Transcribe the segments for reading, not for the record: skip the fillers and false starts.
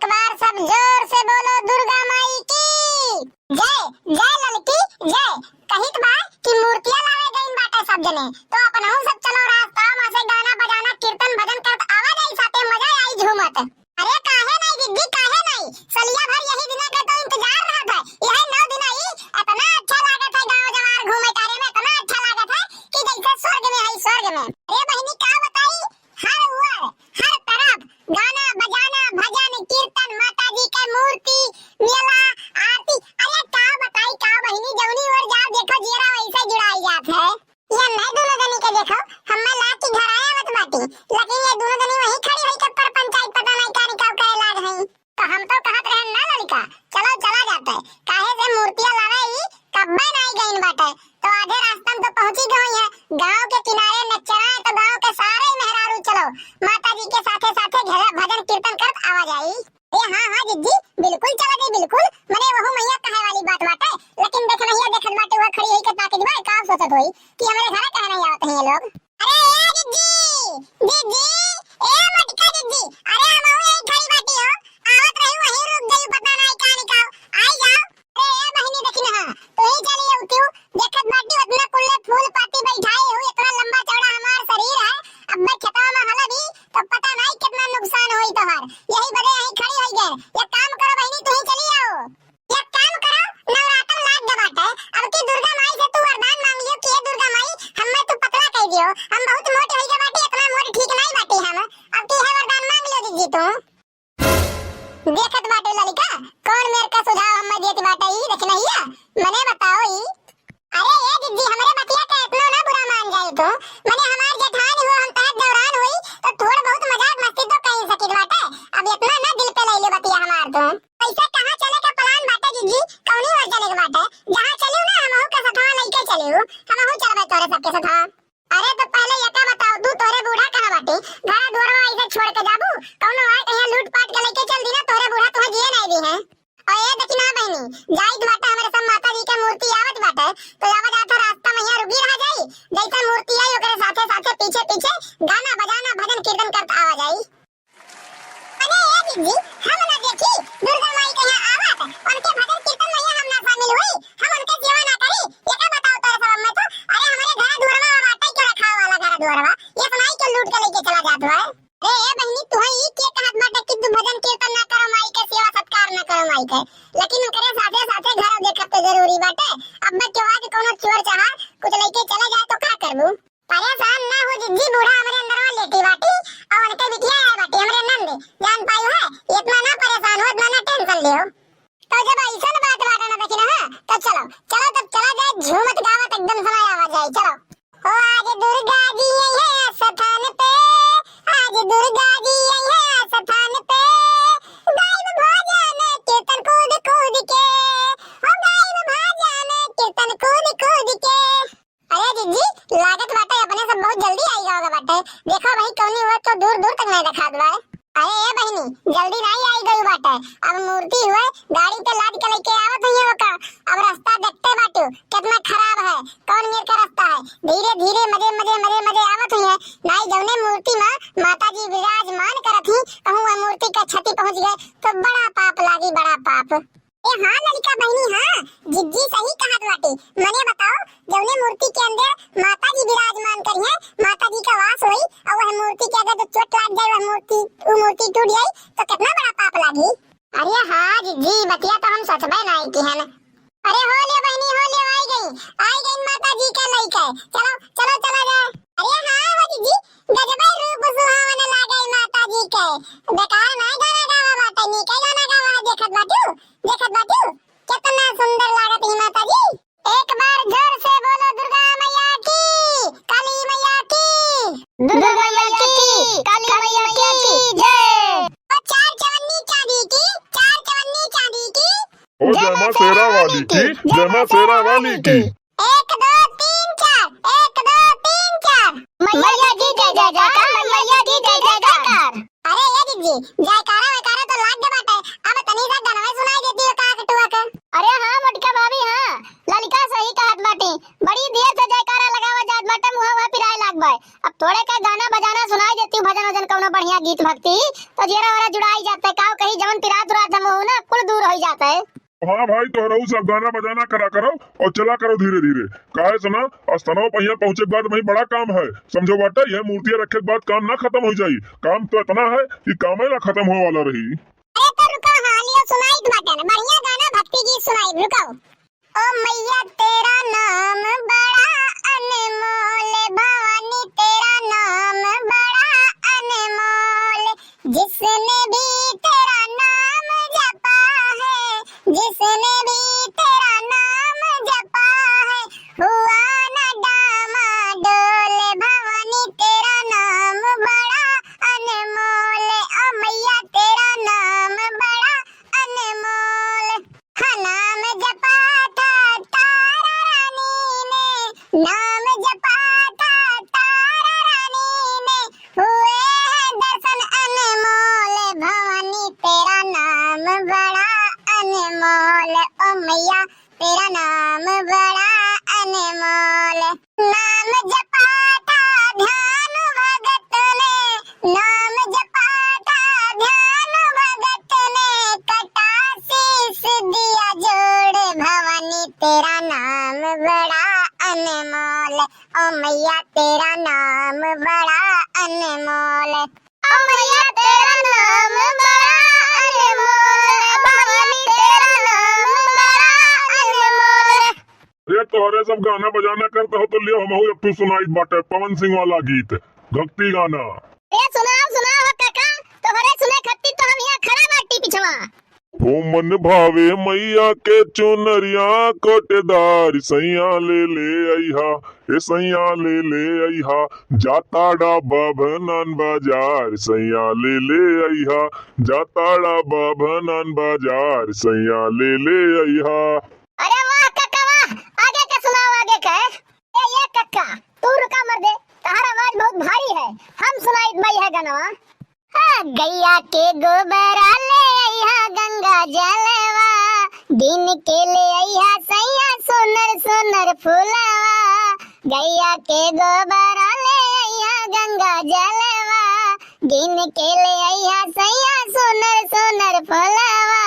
एक बार सब जोर से बोलो दुर्गा माई की जय। जय ललकी जय। कहित बा कि मूर्तियां लावे गईन बाटे सब जने, तो अपनहु सब चलो रास्ता में से गाना बजाना कीर्तन भजन करत आवा जाई, साथे मजा आई झूमत। अरे काहे नहीं दीदी काहे नहीं, सलिया भर यही दिन का तो इंतजार रहत है। यही 9 दिन आई इतना अच्छा लागत है, गांव जवार घूमे तारे में इतना अच्छा लागत है कि जैसे स्वर्ग में है स्वर्ग में। अरे बहनी का बताई, हर ओर हर तरफ गाना बजाना भजन कीर्तन, माता जी की मूर्ति मेला आरती। अरे का बताई का बहनी, जौनी ओर जाओ देखो जीरा वैसे जुड़ाई जात है। ये नहीं दोनों जनी के देखो हम्मे ला के घर आया मत बाटी, लेकिन ये दोनों जनी वही खड़ी रही कब पर पंचायत पता नहीं का निकाल के लाग है। तो हम तो कहत रहे ना लड़का चलो चला जाता है, काहे से मूर्तियां लावे ही कब्बे नहीं गईन बाटे। तो आधे रास्ता में तो पहुंची गई है, गांव के किनारे नचरा है तो गांव के सारे मेहरारू चलो माता जी के साथे साथे भजन कीर्तन करत आवा जाई। ए हां जिद्दी बिल्कुल चला गई बिल्कुल, मने वहु मैया कहे वाली बात बाटे। लेकिन देख मैया देखत बाटे वो खड़ी होई के ताकत बा का सोचत होई कि हमारे घर कहे नहीं आवत हैं ये लोग। अरे ए जिद्दी दीदी ए मटका जिद्दी, अरे हम यही खड़ी बाटी हो, आवत रही वहीं रुक गई पता नहीं का निकाल आई जाओ। अरे ए बहनी देखी ना तो ही चली उठियो देखत बाटी उतना कुल्ले फूल पाती बैठाई हो, इतना लंबा चौड़ा हमार शरीर है, अब मैं खेतवा में हला भी तो पता नहीं कितना नुकसान होई तोहार। यही बदे यही खड़ी होई गए। एक काम करो बहनी तू ही चली आओ, एक काम करो नवरात्र लाग गबाटे, अब की दुर्गा माई से तू वरदान मांग लियो कि हे दुर्गा माई हमें तू पतला कर दियो, हम बहुत मोटे होई गबाटी, इतना मोटे ठीक नहीं बाटी हम, अब की है वरदान मांग लियो दीदी तू। देखत बाटे ललिका कौन मेरे का सुझाव हमें देत बाटे ई देख नहीं है मने बताओ ई। अरे ये दीदी हमारे बतिया का इतना ना बुरा मान जाए तो, मने हमार जेठान हो हम तहत दौरान हुई तो थोड़ा बहुत मजाक मस्ती तो कहीं सकित बाटे, अब इतना ना दिल पे ले ले बतिया हमार तो। ऐसे कहां चले का प्लान बाटे दीदी, कौनी ओर चले के बाटे, जहां चलियो ना हमहु के साथ लेके चलियो, हमहु चलबे तोरे सबके साथ। अरे तो पहले ये का बताओ तू तोरे बूढ़ा कहां बाटे, घर दुआरवा ऐसे छोड़ के जाबू कौनो आ कहीं लूट पाट के लेके चल दी ना, तोरे बूढ़ा तुहे जिए नहीं दी है। और ये देखी ना बहनी जाइत बाटे हमारे सब माता जी के मूर्ति आवत बाटे, तो आवत आते रास्ता में यहां रुकी रह जाई, जैसे मूर्ति आई ओकरे साथे साथे पीछे पीछे गाना बजाना भजन कीर्तन करत आवा जाई। अरे ये दीदी हम ना देखी दुर्गा माई के यहां आवत उनके भजन कीर्तन में हम ना शामिल हुई, हम उनके सेवा ना करी, ये का बताओ तोरे सब में तो। अरे हमारे घर दुआरवा बाटे के रखा वाला घर दुआरवा ये सुनाई के लूट के लेके चला जात है। अरे ए बहनी तू ही के कहत बाटे कि तू भजन कीर्तन ना करो माई के सेवा सत्कार ना करो माई के, लेकिन ओकरे साथे साथे घर देखत तो जरूरी बाटे। अब मैं क्यों आज कोनो चोर चाहा कुछ लेके चला जाए तो का करबू। परेशान ना हो जिद्दी, बूढ़ा हमारे अंदरवा लेटी बाटी और उनके बिटिया है बाटी हमारे नंद जान पाई है, इतना ना परेशान हो इतना ना टेंशन लियो। तो जब ऐसा बात बात ना देखी ना तो चलो चलो तब चला जाए झूमत गावत एकदम समय आवा जाए। चलो ओ आज दुर्गा जी आई है स्थान पे, आज दुर्गा जी आई है स्थान पे, गायब भजन कीर्तन कूद कूद के, ओ गायब भजन कीर्तन कूद कूद के। अरे दीदी लागत बाटे अपने सब बहुत जल्दी आई जाओगे बाटे, देखो भाई कौनी हुआ तो दूर दूर तक नहीं दिखा दो। अरे ये बहनी जल्दी नहीं आई गई बाटे, अब मूर्ति हुए गाड़ी पे लाद के लेके आवत है वो का, अब रास्ता देखते बाटू कितना खराब है, कौन मेर का रास्ता है, धीरे धीरे मजे मजे मजे मजे आवत है नहीं जौने मूर्ति में माता जी विराजमान करत ही कहूं वह मूर्ति का क्षति पहुंच गए तो बड़ा पाप लागी बड़ा पाप। ए हां ललिका बहनी हां जिद्दी सही कहत बाटी, मने बताओ जौने मूर्ति के अंदर माता जी विराजमान करी है, माता जी का वास होई और वह मूर्ति के अगर तो चोट लाग जाए वो मूर्ति टूट जाए तो कितना बड़ा पाप लागी। अरे हां जिद्दी बतिया तो हम सचबे नहीं की है ना। अरे हो ले बहनी हो ले आई गई माता जी का लइका, चलो चलो चला जाए। अरे हां हो जिद्दी गजबे रूप सुहावन लागे माता जी के, बेकार नहीं गाना गावा बाटे नीके गाना गावा देखत बाटू कितना सुंदर लागत है माता जी। एक बार जोर से बोलो दुर्गा मैया की काली मैया की, दुर्गा मैया की काली मैया की जय। और चार चवन्नी चांदी की, चार चवन्नी चांदी की, ओ जय मां शेरा वाली की, जय मां शेरा वाली की। 1 2 3 4 1 2 3 4 मैया जी जय जयकार, मैया जी जय जयकार। अरे ये दीदी जयकारा वयकारा तो लाग गए बाटे, अब तनी सा गाना सुनाई देती है का कटुआ का। अरे हां मोटका भाभी हां ललिका सही कहत बाटी, बड़ी देर से जयकारा लगावा जात बाटे मुंह हुआ पिराए लागबे, अब थोड़े का गाना बजाना सुनाई देती भजन वजन कोनो बढ़िया गीत भक्ति तो जेरा वाला जुड़ाई जाते का कहीं जवन पिरा हाँ भाई तोहराऊ सब गाना बजाना करा करो और चला करो धीरे धीरे। काहे सुना अस्थानों पहिया पहुंचे के बाद वही बड़ा काम है, समझो बाटे। ये मूर्तियां रखे के बाद काम ना खत्म हो जाई। काम तो इतना है कि काम ही ना खत्म हो वाला रही। अरे तो रुको, हालियो सुनाई बाटे ना बढ़िया गाना भक्ति गीत सुनाई। रुको। ओ मैया तेरा नाम बड़ा अनमोल, भवानी तेरा नाम बड़ा अनमोल, जिसने भी तेरा नाम जपा है, जिसने भी तेरा नाम जपा है, हुआ न डामाडोल, भवानी तेरा नाम बड़ा अनमोल, ओ मैया तेरा नाम बड़ा अनमोल। हाँ नाम जपा था तारा रानी ने, नाम जपा था तारा रानी ने, हुए हैं दर्शन अनमोल, भवानी तेरा नाम बड़ा अनमोल, ओ मैया तेरा नाम बड़ा अनमोल। नाम जपा था ध्यान भगत ने, नाम जपा था ध्यान भगत ने, कटा शीस दिया जोड़, भवानी तेरा नाम बड़ा अनमोल, ओ मैया तेरा नाम बड़ा अनमोल, ओ मैया तेरा नाम बड़ा अनमोल, भवानी तेरा नाम बड़ा अनमोल। ये तोहरे सब गाना बजाना करते हो तो लियो हम एक तू सुनाई बाटे पवन सिंह वाला गीत, भक्ति गाना। ए सुनाओ सुनाओ हो काका, तोहरे सुने खत्ती तो हम यहाँ खड़ा बाटी पिछवा। ओ मन भावे मैया के चुनरिया कोटेदार, सैया ले अइहा, ए सैया ले अइहा, जाताड़ा बाभनन बाजार, सैया ले अइहा, जाताड़ा बाभनन बाजार, सैया ले अइहा। अरे वाह काका वाह, आगे का सुनाओ आगे का। ये काका तू रुका मर दे, तुम्हारा आवाज बहुत भारी है, हम सुनाई मई है गाना। हाँ गैया के गोबरा ले आइहा, गंगा जलवा दिन के ले आइहा, सैया सुनर सुनर फूलवा, गैया के गोबरा ले आइहा, गंगा जलवा दिन के ले आइहा, सैया सुनर सुनर फूलवा,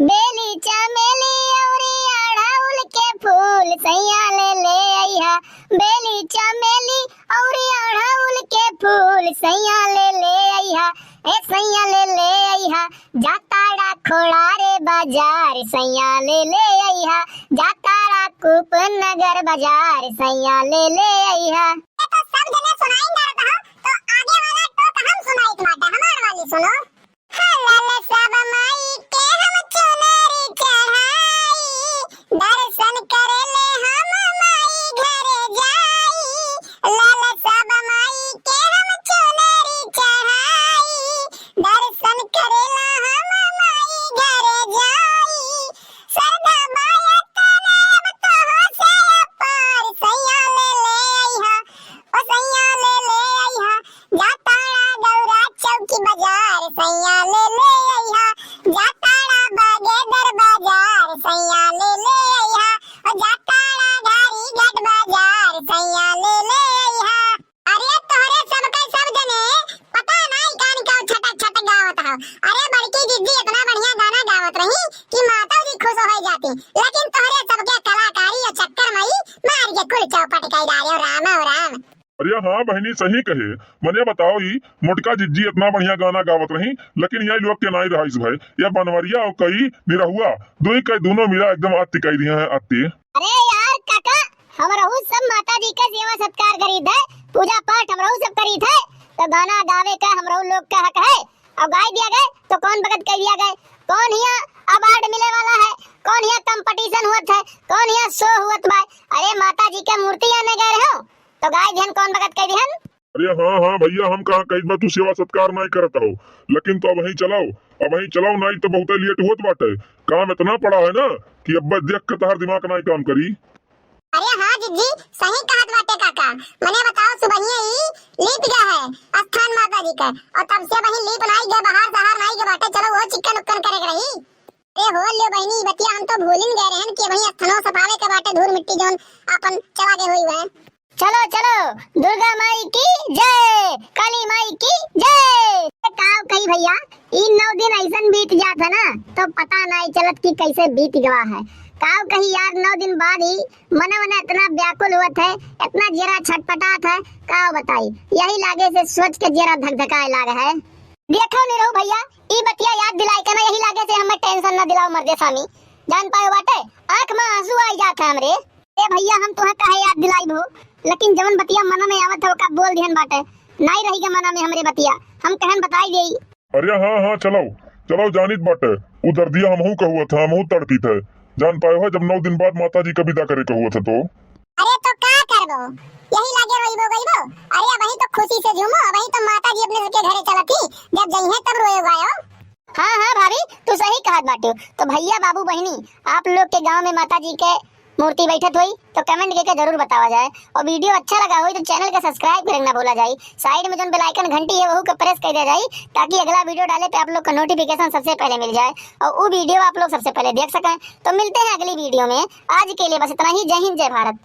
बेली चमेली औरी अड़हुल के फूल, सैया ले आइहा, बेली चमेली औरी अड़हुल के फूल, सैया ले आइहा, ए सैया ले आइहा, जाताड़ा खोड़ारे बाजार, सैया ले आइहा, जाताड़ा कूपनगर बाजार, सैया ले आइहा। ये तो सब जने सुनाई ना रहा, तो आगे वाला तो हम सुनाई बाटे, हमार वाली सुनो। हलल सब माई के हम चुनरी चढ़ाई, दर्शन करे ले हम माई घर जाई, लाल सब माई के हम चुनरी चढ़ाई, दर्शन करे ला हम माई घर जाई, श्रद्धा माया तने अब तो हो से पार, सैया ले आइहा, ओ सैया ले आइहा, जाताड़ा गौरा चौकी बाजार, सैया ले आइहा, जाताड़ा बागेदर बाजार, सैया ले आइहा, ओ जाताड़ा घारी घाट बाजार, सैया ले आइहा। अरे तोहरे सब के सब जने पता नहीं कान का छटक छटक गावत हो। अरे बड़की दीदी इतना बढ़िया गाना गावत रही कि माता जी खुश हो जाती, लेकिन तोहरे सब के कलाकारी और चक्कर में मार के कुल चौपट कई डाले, राम ओ राम। अरे हाँ बहनी सही कहे। मने बताओ ही मोटका जिज्जी इतना बढ़िया गाना गावत रही, लेकिन यहाँ लोग के नहीं रहा इस भाई। यह बनवरिया और कई निरहुआ दो ही कई दोनों मिला एकदम आती कई दिया है आती। अरे यार काका, हमरहू सब माता जी का सेवा सत्कार करीत है, पूजा पाठ हमरहू सब करीत है, तो गाना गावे का हमरहू लोग का हक है। अब गाय दिया गए तो कौन भगत कह दिया गए, कौन यहाँ अवार्ड मिले वाला है, कौन यहाँ कंपटीशन हुआ है, कौन यहाँ शो हुआ बा। अरे माता जी के मूर्ति आने गए हो तो गाय ध्यान कौन भगत कह दिहन। अरे हाँ हाँ भैया हम कहा कई बार तू सेवा सत्कार नहीं करता हो, लेकिन तो अब वही चलाओ, अब वही चलाओ नहीं तो बहुत लेट होत बाटे। काम इतना पड़ा है ना कि अब देख के तहर दिमाग नहीं काम करी। अरे हाँ जिज्जी सही कहत बाटे काका, मने बताओ सुबहिया ही लीप गया है स्थान माता जी का, और तब से वही लीप नहीं गए, बाहर शहर नहीं गए बाटे, चलो वो चिकन उक्कन करे के रही। ए हो लियो बहनी बतिया हम तो भूलिन गए रहन कि वही स्थानों सफावे के बाटे, धूल मिट्टी जोन अपन चला के हुई है। चलो चलो, दुर्गा माई की जय, काली माई की जय। काव कही भैया, इन 9 दिन ऐसन बीत जात है ना तो पता नहीं चलत कि कैसे बीत गवा है। काव कही यार 9 दिन बाद ही मना इतना व्याकुल हुआ है, इतना जरा छटपटात है, काव बताई। यही लागे से सोच के जरा धकधकाए लागे है। देखो नहीं रहू भैया, ई बतिया याद दिलाई के ना, यही लागे से हमें टेंशन न दिलाओ मर्दे स्वामी। जान पाए बाटे, आंख में आंसू आई जात है हमरे। ए भैया हम तुहे काहे याद दिलाई भो, लेकिन जवन बतिया मना में आवत है का बोल दिहन बाटे, नहीं रही के मना में हमरे बतिया, हम कहन बताई देई। अरे हाँ चलो चलो, जानित बाटे उ दर्दिया हमहू कहुआ था, हमहू तड़पी थे। जान पाए हो जब 9 दिन बाद माता जी का विदा करे कहुआ था तो। अरे तो का करबो, यही लागे रोइबो गइबो। अरे वही तो खुशी से झूमो, वही तो माता जी अपने के घरे चलती, जब जइहे तब रोए गायो। हाँ भाभी तू सही कहत बाटू। तो भैया बाबू बहनी आप लोग के गांव में माता जी के मूर्ति बैठत हुई तो कमेंट करके जरूर बतावा जाए, और वीडियो अच्छा लगा हो तो चैनल के सब्सक्राइब करना भूला जाए। साइड में जो बेल आइकन घंटी है वो को प्रेस कर दिया जाए, ताकि अगला वीडियो डाले पे आप लोग का नोटिफिकेशन सबसे पहले मिल जाए और वो वीडियो आप लोग सबसे पहले देख सकें। तो मिलते हैं अगली वीडियो में, आज के लिए बस इतना ही। जय हिंद जय भारत।